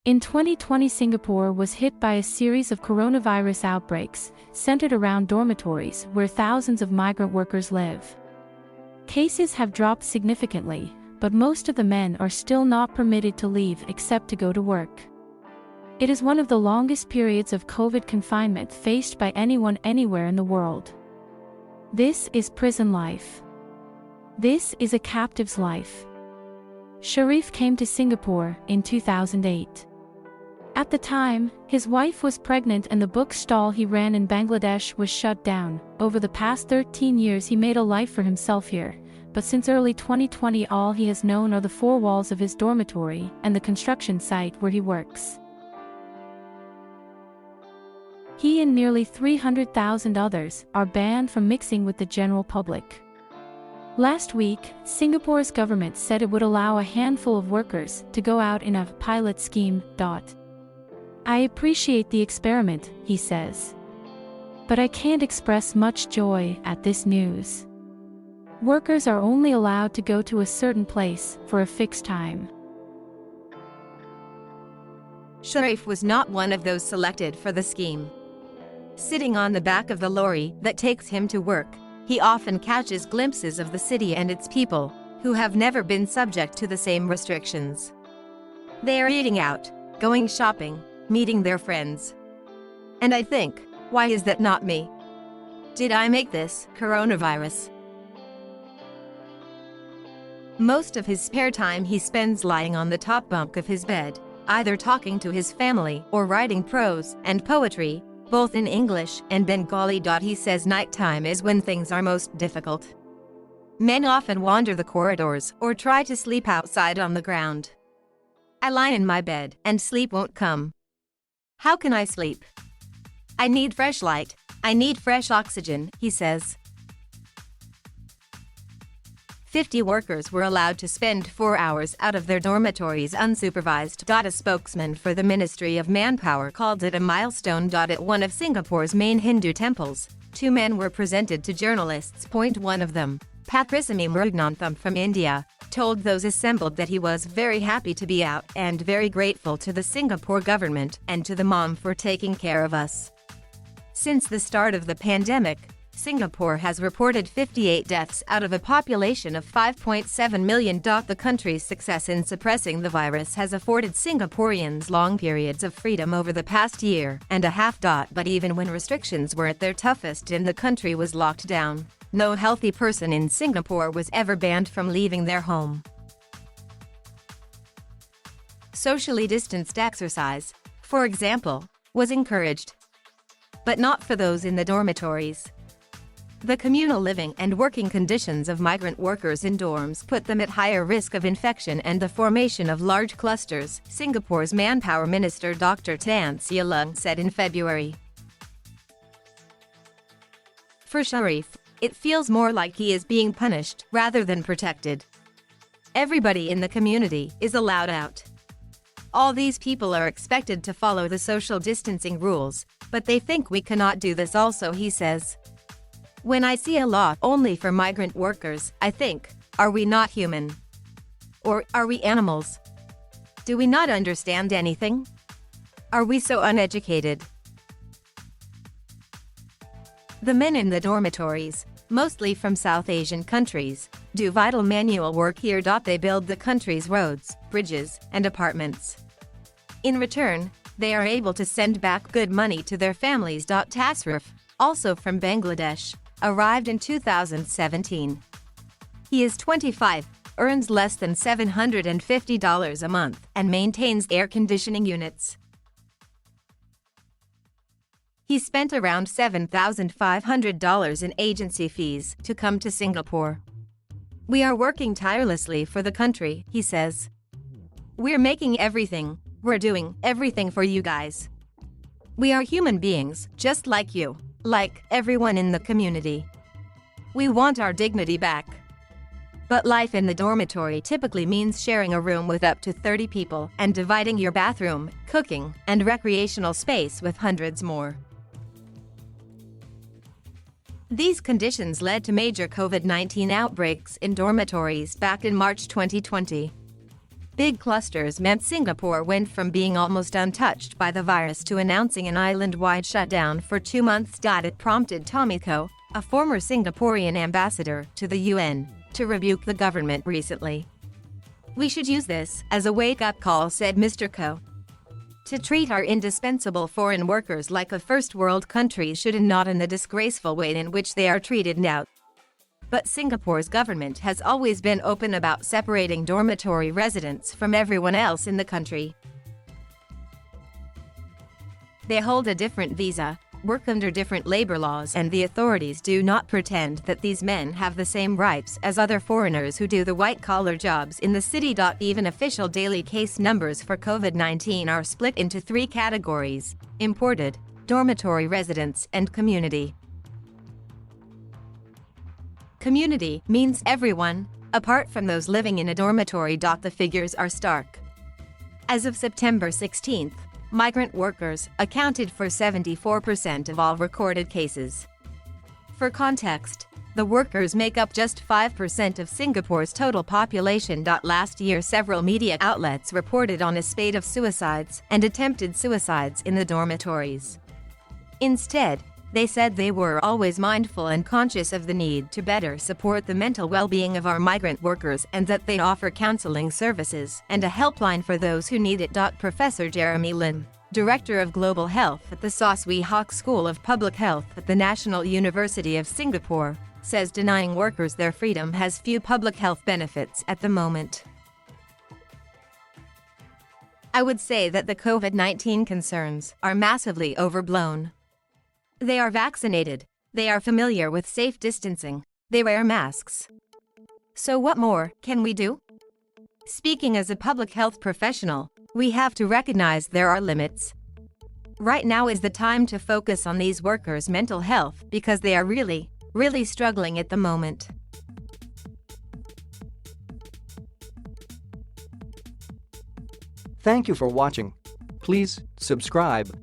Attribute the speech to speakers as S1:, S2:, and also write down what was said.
S1: In 2020, Singapore was hit by a series of coronavirus outbreaks, centered around dormitories where thousands of migrant workers live. Cases have dropped significantly, but most of the men are still not permitted to leave except to go to work. It is one of the longest periods of COVID confinement faced by anyone anywhere in the world. This is prison life. This is a captive's life. Sharif came to Singapore in 2008. At the time, his wife was pregnant and the book stall he ran in Bangladesh was shut down. Over the past 13 years he made a life for himself here, but since early 2020 all he has known are the four walls of his dormitory and the construction site where he works. He and nearly 300,000 others are banned from mixing with the general public. Last week, Singapore's government said it would allow a handful of workers to go out in a pilot scheme. I appreciate the experiment, he says. But I can't express much joy at this news. Workers are only allowed to go to a certain place for a fixed time.
S2: Sharif was not one of those selected for the scheme. Sitting on the back of the lorry that takes him to work, he often catches glimpses of the city and its people, who have never been subject to the same restrictions. They are eating out, going shopping, meeting their friends. And I think, why is that not me? Did I make this coronavirus? Most of his spare time he spends lying on the top bunk of his bed, either talking to his family or writing prose and poetry, both in English and Bengali. He says nighttime is when things are most difficult. Men often wander the corridors or try to sleep outside on the ground. I lie in my bed and sleep won't come. How can I sleep? I need fresh light, I need fresh oxygen, he says. 50 workers were allowed to spend 4 hours out of their dormitories unsupervised. A spokesman for the Ministry of Manpower called it a milestone. At one of Singapore's main Hindu temples, 2 men were presented to journalists. One of them, Patrisamy Muruganathan from India, told those assembled that he was very happy to be out and very grateful to the Singapore government and to the mom for taking care of us. Since the start of the pandemic, Singapore has reported 58 deaths out of a population of 5.7 million. The country's success in suppressing the virus has afforded Singaporeans long periods of freedom over the past year and a half. But even when restrictions were at their toughest and the country was locked down, no healthy person in Singapore was ever banned from leaving their home. Socially distanced exercise, for example, was encouraged. But not for those in the dormitories. The communal living and working conditions of migrant workers in dorms put them at higher risk of infection and the formation of large clusters, Singapore's Manpower Minister Dr. Tan Sri Lung said in February. For Sharif, it feels more like he is being punished rather than protected. Everybody in the community is allowed out. All these people are expected to follow the social distancing rules, but they think we cannot do this also, he says. When I see a law only for migrant workers, I think, are we not human? Or are we animals? Do we not understand anything? Are we so uneducated? The men in the dormitories, mostly from South Asian countries, do vital manual work here. They build the country's roads, bridges, and apartments. In return, they are able to send back good money to their families. Sharif, also from Bangladesh, arrived in 2017. He is 25, earns less than $750 a month, and maintains air conditioning units. He spent around $7,500 in agency fees to come to Singapore. We are working tirelessly for the country, he says. We're making everything, we're doing everything for you guys. We are human beings, just like you, like everyone in the community. We want our dignity back. But life in the dormitory typically means sharing a room with up to 30 people and dividing your bathroom, cooking, and recreational space with hundreds more. These conditions led to major COVID-19 outbreaks in dormitories back in March 2020. Big clusters meant Singapore went from being almost untouched by the virus to announcing an island-wide shutdown for 2 months. It prompted Tomiko, a former Singaporean ambassador to the UN, to rebuke the government recently. "We should use this as a wake-up call," said Mr. Ko. "To treat our indispensable foreign workers like a first-world country should, and not in the disgraceful way in which they are treated now." But Singapore's government has always been open about separating dormitory residents from everyone else in the country. They hold a different visa, work under different labor laws, and the authorities do not pretend that these men have the same rights as other foreigners who do the white-collar jobs in the city. Even official daily case numbers for COVID-19 are split into 3 categories: imported, dormitory residents, and community. Community means everyone, apart from those living in a dormitory. The figures are stark. As of September 16, migrant workers accounted for 74% of all recorded cases. For context, the workers make up just 5% of Singapore's total population. Last year, several media outlets reported on a spate of suicides and attempted suicides in the dormitories. Instead, they said they were always mindful and conscious of the need to better support the mental well-being of our migrant workers, and that they offer counseling services and a helpline for those who need it. Professor Jeremy Lim, Director of Global Health at the Saw Swee Hock School of Public Health at the National University of Singapore, says denying workers their freedom has few public health benefits at the moment. "I would say that the COVID-19 concerns are massively overblown. They are vaccinated, they are familiar with safe distancing, they wear masks. So what more can we do? Speaking as a public health professional, we have to recognize there are limits. Right now is the time to focus on these workers' mental health because they are really struggling at the moment."
S3: Thank you for watching. Please subscribe.